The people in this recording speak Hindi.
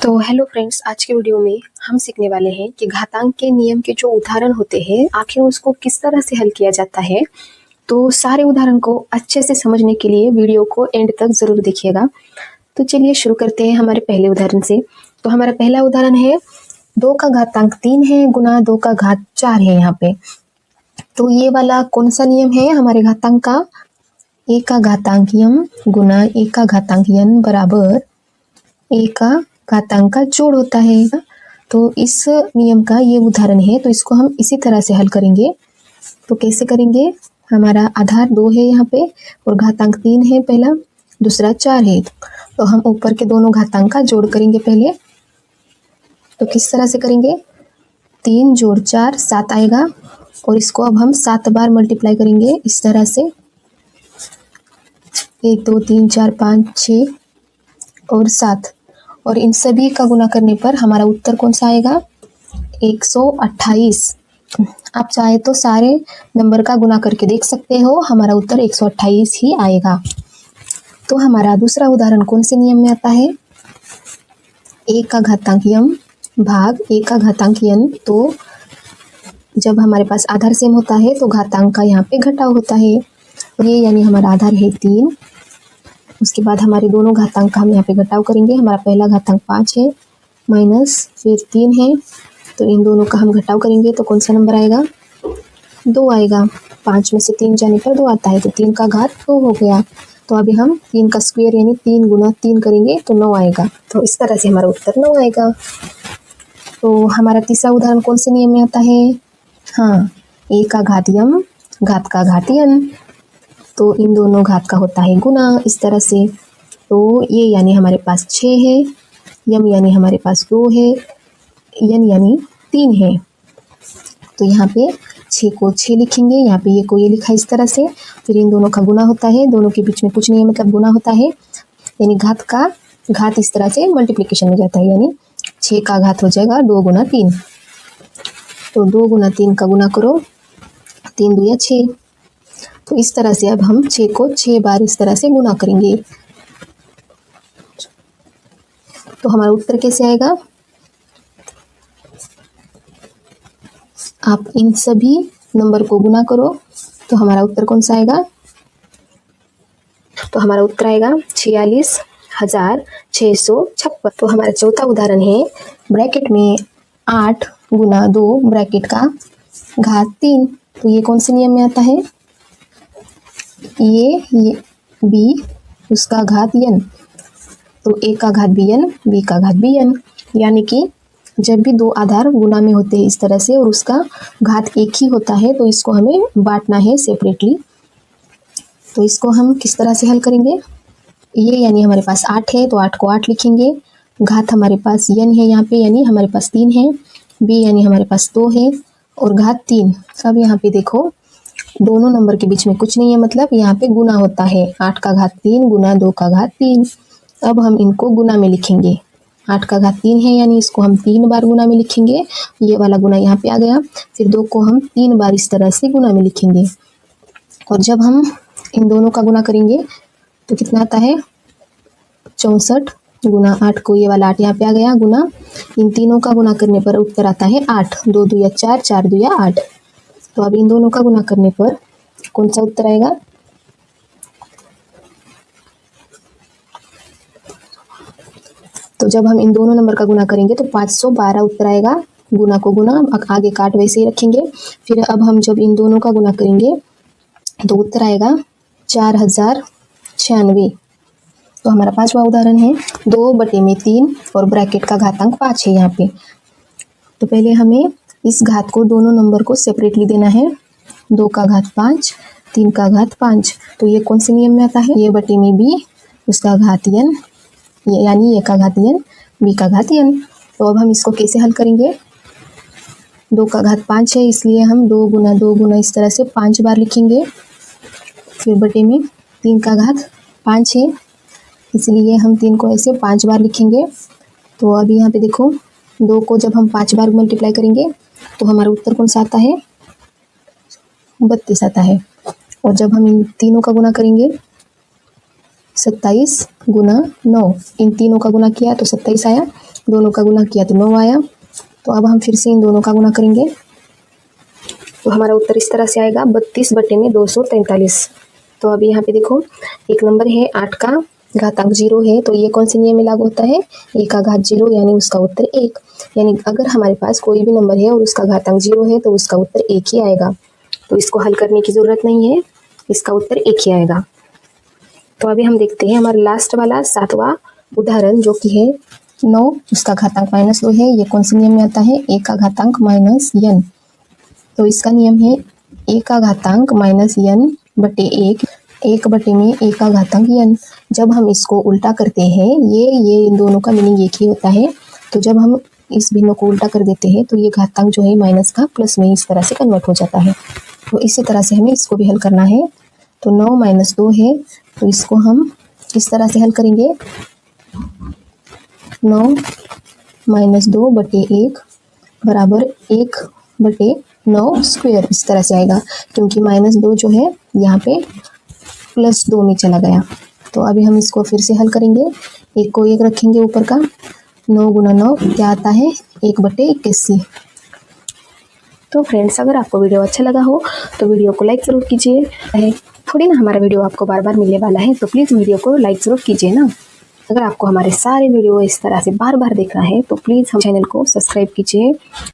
तो हेलो फ्रेंड्स, आज के वीडियो में हम सीखने वाले हैं कि घातांक के नियम के जो उदाहरण होते हैं आखिर उसको किस तरह से हल किया जाता है। तो सारे उदाहरण को अच्छे से समझने के लिए वीडियो को एंड तक ज़रूर देखिएगा। तो चलिए शुरू करते हैं हमारे पहले उदाहरण से। तो हमारा पहला उदाहरण है 2 का घातांक 3 है गुना 2 का घात 4 है यहाँ पे। तो ये वाला कौन सा नियम है हमारे घातांक का? ए का घातांक यम गुना ए का घातांक यन बराबर ए का घातांक का जोड़ होता है। तो इस नियम का ये उदाहरण है, तो इसको हम इसी तरह से हल करेंगे। तो कैसे करेंगे? हमारा आधार 2 है यहाँ पे और घातांक 3 है पहला, दूसरा 4 है। तो हम ऊपर के दोनों घातांक का जोड़ करेंगे पहले। तो किस तरह से करेंगे? 3 जोड़ 4 7 आएगा और इसको अब हम 7 बार मल्टीप्लाई करेंगे इस तरह से। 1 2 3 4 5 6 और 7, और इन सभी का गुना करने पर हमारा उत्तर कौन सा आएगा? 128। आप चाहे तो सारे नंबर का गुना करके देख सकते हो, हमारा उत्तर 128 ही आएगा। तो हमारा दूसरा उदाहरण कौन से नियम में आता है? ए का घातांक यम भाग ए का घातांक यन। तो जब हमारे पास आधार सेम होता है तो घातांक का यहाँ पे घटाव होता है। ये यानी हमारा आधार है 3, उसके बाद हमारे दोनों घातांक का हम यहाँ पे घटाव करेंगे। हमारा पहला घातांक 5 है माइनस फिर 3 है, तो इन दोनों का हम घटाव करेंगे तो कौन सा नंबर आएगा? 2 आएगा। 5 में से 3 जाने पर 2 आता है, तो 3 का घात 2 हो गया। तो अभी हम 3 का स्क्वायर यानी 3 गुना 3 करेंगे तो 9 आएगा। तो इस तरह से हमारा उत्तर 9 आएगा। तो हमारा तीसरा उदाहरण कौन से नियम में आता है? हाँ, ए का घात यम घात का घात यन। तो इन दोनों घात का होता है गुना इस तरह से। तो ये यानी हमारे पास 6 है, यम यानी हमारे पास 2 है, यन यानी 3 है। तो यहाँ पे 6 को 6 लिखेंगे, यहाँ पे ये को ये लिखा इस तरह से। फिर इन दोनों का गुना होता है, दोनों के बीच में कुछ नहीं है मतलब गुना होता है, यानी घात का घात इस तरह से मल्टीप्लिकेशन में जाता है, यानी 6 का घात हो जाएगा 2 गुना 3। तो 2 गुना 3 का गुना करो, 3 दूया 6। तो इस तरह से अब हम 6 को 6 बार इस तरह से गुना करेंगे। तो हमारा उत्तर कैसे आएगा? आप इन सभी नंबर को गुना करो तो हमारा उत्तर कौन सा आएगा? तो हमारा उत्तर आएगा 46,656। तो हमारा चौथा उदाहरण है ब्रैकेट में 8 गुना 2 ब्रैकेट का घात 3। तो ये कौन से नियम में आता है? ये बी उसका घात यन। तो ए का घात बी यन, बी का घात बी यन, यानी कि जब भी दो आधार गुना में होते हैं इस तरह से और उसका घात एक ही होता है तो इसको हमें बांटना है सेपरेटली। तो इसको हम किस तरह से हल करेंगे? ये यानी हमारे पास 8 है तो 8 को 8 लिखेंगे। घात हमारे पास यन है यहाँ पे, यानी हमारे पास 3 है। बी यानी हमारे पास 2 है और घात 3। अब यहाँ पे देखो दोनों नंबर के बीच में कुछ नहीं है, मतलब यहाँ पे गुना होता है। 8 का घात 3 गुना 2 का घात 3। अब हम इनको गुना में लिखेंगे। 8 का घात 3 है यानी इसको हम 3 बार गुना में लिखेंगे, ये वाला गुना यहाँ पे आ गया। फिर 2 को हम 3 बार इस तरह से गुना में लिखेंगे। और जब हम इन दोनों का गुना करेंगे तो कितना आता है? 64 गुना 8 को ये वाला 8 यहाँ पे आ गया गुना। इन तीनों का गुना करने पर उत्तर आता है 8। 2 दूया 4, 4 दूया 8। तो अब इन दोनों का गुना करने पर कौन सा उत्तर आएगा? तो जब हम इन दोनों नंबर का गुना करेंगे तो 512 उत्तर आएगा। गुना को गुना आगे काट वैसे ही रखेंगे। फिर अब हम जब इन दोनों का गुना करेंगे तो उत्तर आएगा 4096। तो हमारा पांचवा उदाहरण है 2/3 और ब्रैकेट का घातांक 5 है यहाँ पे। तो पहले हमें इस घात को दोनों नंबर को सेपरेटली देना है। 2 का घात 5, 3 का घात 5। तो ये कौन से नियम में आता है? ये बटे में बी उसका घात यन, यानी ए का घात यन बी का घात यन। तो अब हम इसको कैसे हल करेंगे? 2 का घात 5 है इसलिए हम 2 गुना इस तरह से 5 बार लिखेंगे। फिर बटे में 3 का घात 5 है इसलिए हम 3 को ऐसे 5 बार लिखेंगे। तो अभी यहाँ पे देखो 2 को जब हम 5 बार मल्टीप्लाई करेंगे तो हमारा उत्तर कौन सा आता है? 32 आता है। और जब हम इन तीनों का गुना करेंगे 27 गुना 9, इन तीनों का गुना किया तो 27 आया। दोनों का गुना किया तो 9 आया। तो अब हम फिर से इन दोनों का गुना करेंगे, तो हमारा उत्तर इस तरह से आएगा 32 बटे में 243। तो अभी यहाँ पे देखो, एक नंबर है 8 का घातांक 0 है, तो ये कौन से नियम में लागू होता है, a का घात 0 यानी उसका उत्तर 1। यानी अगर हमारे पास कोई भी नंबर है और उसका घातांक 0 है तो उसका उत्तर 1 ही आएगा। तो इसको हल करने की ज़रूरत नहीं है, इसका उत्तर 1 ही आएगा। तो अभी हम देखते हैं हमारा लास्ट वाला 7वां उदाहरण, जो कि है 9, उसका घातांक -2 है। ये कौन से नियम में आता है, a का घातांक -n। तो इसका नियम है a का घातांक -n बटे 1 बटे में a का घातांक n। जब हम इसको उल्टा करते हैं, ये इन दोनों का मीनिंग एक ही होता है। तो जब हम इस भिन्नों को उल्टा कर देते हैं तो ये घातांक जो है माइनस का प्लस में इस तरह से कन्वर्ट हो जाता है। तो इसी तरह से हमें इसको भी हल करना है। तो 9 - 2 है, तो इसको हम इस तरह से हल करेंगे, 9 - 2 बटे 1 बराबर 1 बटे 9 स्क्वायर, इस तरह से आएगा, क्योंकि -2 जो है यहाँ पे +2 में चला गया। तो अभी हम इसको फिर से हल करेंगे, 1 को 1 रखेंगे ऊपर का, 9 × 9 क्या आता है, 1 बटे 81। तो फ्रेंड्स, अगर आपको वीडियो अच्छा लगा हो तो वीडियो को लाइक ज़रूर कीजिए। थोड़ी ना हमारा वीडियो आपको बार बार मिलने वाला है, तो प्लीज़ वीडियो को लाइक ज़रूर कीजिए ना। अगर आपको हमारे सारे वीडियो इस तरह से बार बार देखना है तो प्लीज़ हम चैनल को सब्सक्राइब कीजिए।